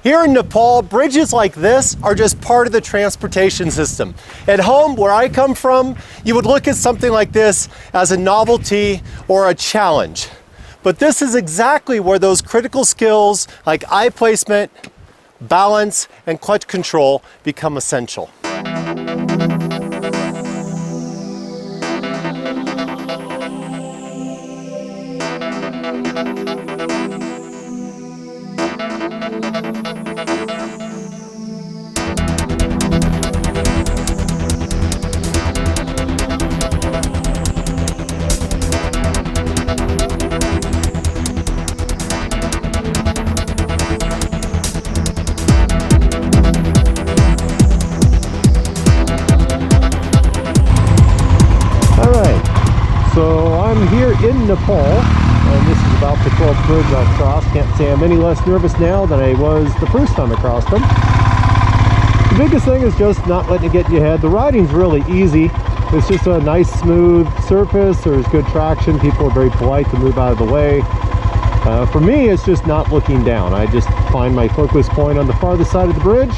Here in Nepal, bridges like this are just part of the transportation system. At home, where I come from, you would look at something like this as a novelty or a challenge. But this is exactly where those critical skills like eye placement, balance, and clutch control become essential. So I'm here in Nepal, and this is about the 12th bridge I've crossed. Can't say I'm any less nervous now than I was the first time I crossed them. The biggest thing is just not letting it get in your head. The riding's really easy. It's just a nice smooth surface. There's good traction. People are very polite to move out of the way. For me, it's just not looking down. I just find my focus point on the farthest side of the bridge.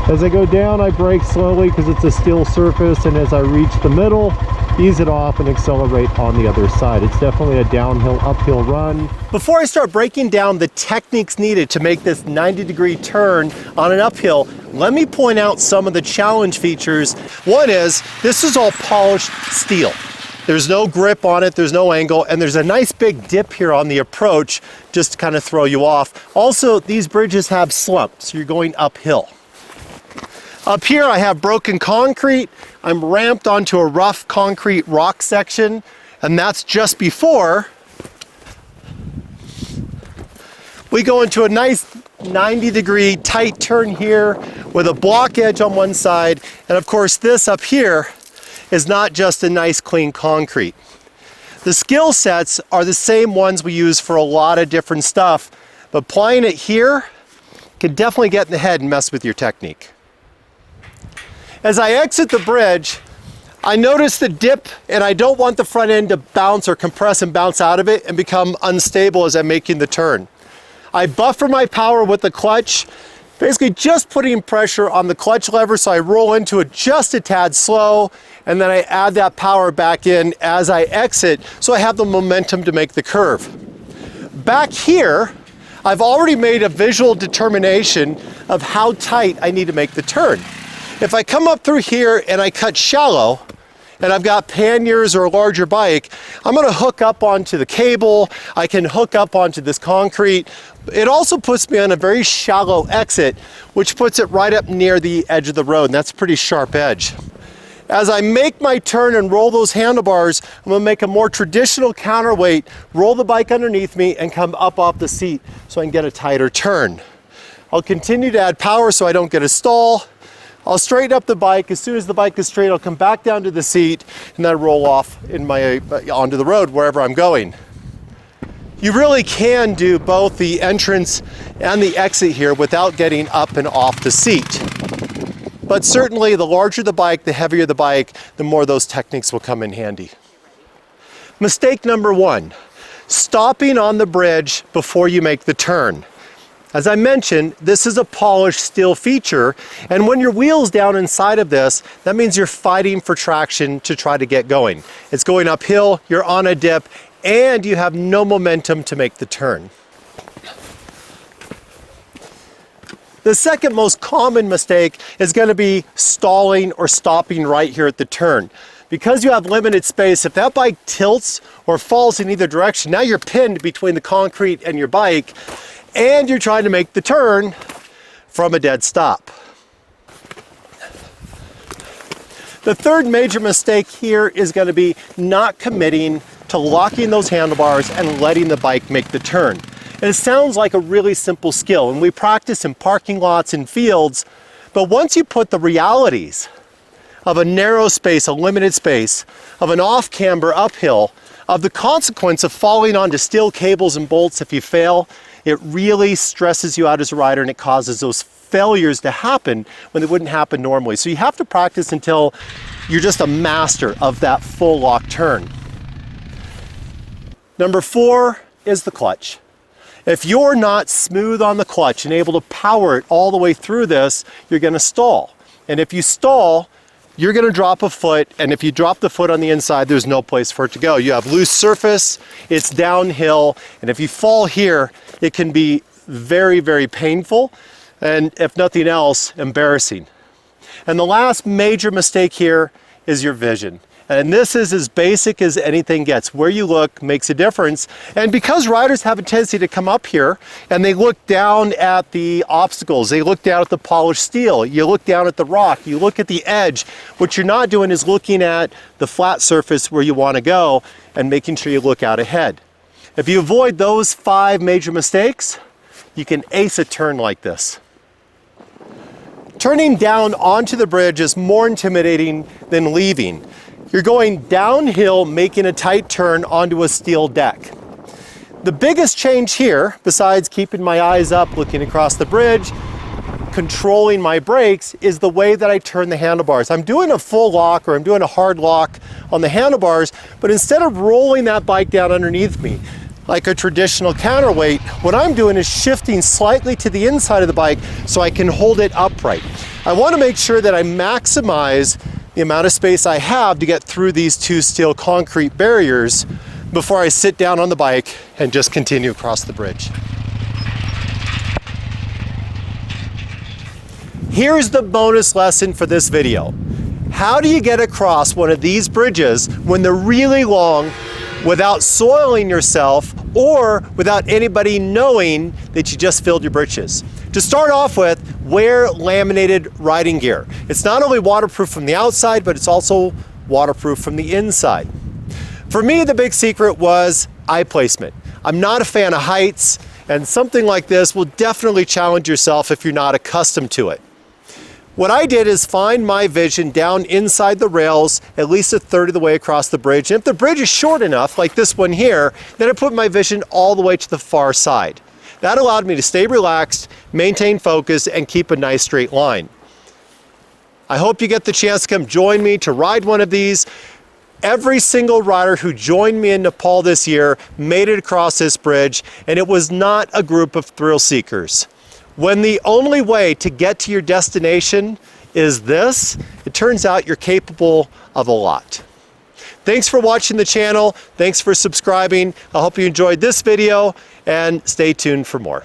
As I go down, I brake slowly because it's a still surface, and as I reach the middle, ease it off and accelerate on the other side. It's definitely a downhill, uphill run. Before I start breaking down the techniques needed to make this 90-degree turn on an uphill, let me point out some of the challenge features. One is, this is all polished steel. There's no grip on it, there's no angle, and there's a nice big dip here on the approach just to kind of throw you off. Also, these bridges have slumps, so you're going uphill. Up here I have broken concrete. I'm ramped onto a rough concrete rock section, and that's just before we go into a nice 90-degree tight turn here with a block edge on one side. And of course, this up here is not just a nice clean concrete. The skill sets are the same ones we use for a lot of different stuff, but applying it here can definitely get in the head and mess with your technique. As I exit the bridge, I notice the dip, and I don't want the front end to bounce or compress and bounce out of it and become unstable as I'm making the turn. I buffer my power with the clutch, basically just putting pressure on the clutch lever, so I roll into it just a tad slow, and then I add that power back in as I exit, so I have the momentum to make the curve. Back here, I've already made a visual determination of how tight I need to make the turn. If I come up through here and I cut shallow, and I've got panniers or a larger bike, I'm gonna hook up onto the cable, I can hook up onto this concrete. It also puts me on a very shallow exit, which puts it right up near the edge of the road, and that's a pretty sharp edge. As I make my turn and roll those handlebars, I'm gonna make a more traditional counterweight, roll the bike underneath me, and come up off the seat so I can get a tighter turn. I'll continue to add power so I don't get a stall. I'll straighten up the bike. As soon as the bike is straight, I'll come back down to the seat and then roll off onto the road wherever I'm going. You really can do both the entrance and the exit here without getting up and off the seat. But certainly the larger the bike, the heavier the bike, the more those techniques will come in handy. Mistake number one, stopping on the bridge before you make the turn. As I mentioned, this is a polished steel feature, and when your wheel's down inside of this, that means you're fighting for traction to try to get going. It's going uphill, you're on a dip, and you have no momentum to make the turn. The second most common mistake is going to be stalling or stopping right here at the turn. Because you have limited space, if that bike tilts or falls in either direction, now you're pinned between the concrete and your bike, and you're trying to make the turn from a dead stop. The third major mistake here is going to be not committing to locking those handlebars and letting the bike make the turn. And it sounds like a really simple skill, and we practice in parking lots and fields, but once you put the realities of a narrow space, a limited space, of an off-camber uphill, of the consequence of falling onto steel cables and bolts if you fail, it really stresses you out as a rider, and it causes those failures to happen when they wouldn't happen normally. So you have to practice until you're just a master of that full lock turn. Number 4 is the clutch. If you're not smooth on the clutch and able to power it all the way through this, you're going to stall. And if you stall, you're going to drop a foot, and if you drop the foot on the inside, there's no place for it to go. You have loose surface, it's downhill, and if you fall here, it can be very, very painful, and if nothing else, embarrassing. And the last major mistake here is your vision. And this is as basic as anything gets. Where you look makes a difference. And because riders have a tendency to come up here and they look down at the obstacles, they look down at the polished steel, you look down at the rock, you look at the edge, what you're not doing is looking at the flat surface where you want to go and making sure you look out ahead. If you avoid those 5 major mistakes, you can ace a turn like this. Turning down onto the bridge is more intimidating than leaving. You're going downhill, making a tight turn onto a steel deck. The biggest change here, besides keeping my eyes up, looking across the bridge, controlling my brakes, is the way that I turn the handlebars. I'm doing a full lock or I'm doing a hard lock on the handlebars, but instead of rolling that bike down underneath me like a traditional counterweight, what I'm doing is shifting slightly to the inside of the bike so I can hold it upright. I want to make sure that I maximize the amount of space I have to get through these 2 steel concrete barriers before I sit down on the bike and just continue across the bridge. Here's the bonus lesson for this video. How do you get across one of these bridges when they're really long without soiling yourself or without anybody knowing that you just filled your britches? To start off with, wear laminated riding gear. It's not only waterproof from the outside, but it's also waterproof from the inside. For me, the big secret was eye placement. I'm not a fan of heights, and something like this will definitely challenge yourself if you're not accustomed to it. What I did is find my vision down inside the rails, at least a third of the way across the bridge. And if the bridge is short enough, like this one here, then I put my vision all the way to the far side. That allowed me to stay relaxed, maintain focus, and keep a nice straight line. I hope you get the chance to come join me to ride one of these. Every single rider who joined me in Nepal this year made it across this bridge, and it was not a group of thrill seekers. When the only way to get to your destination is this, it turns out you're capable of a lot. Thanks for watching the channel. Thanks for subscribing. I hope you enjoyed this video, and stay tuned for more.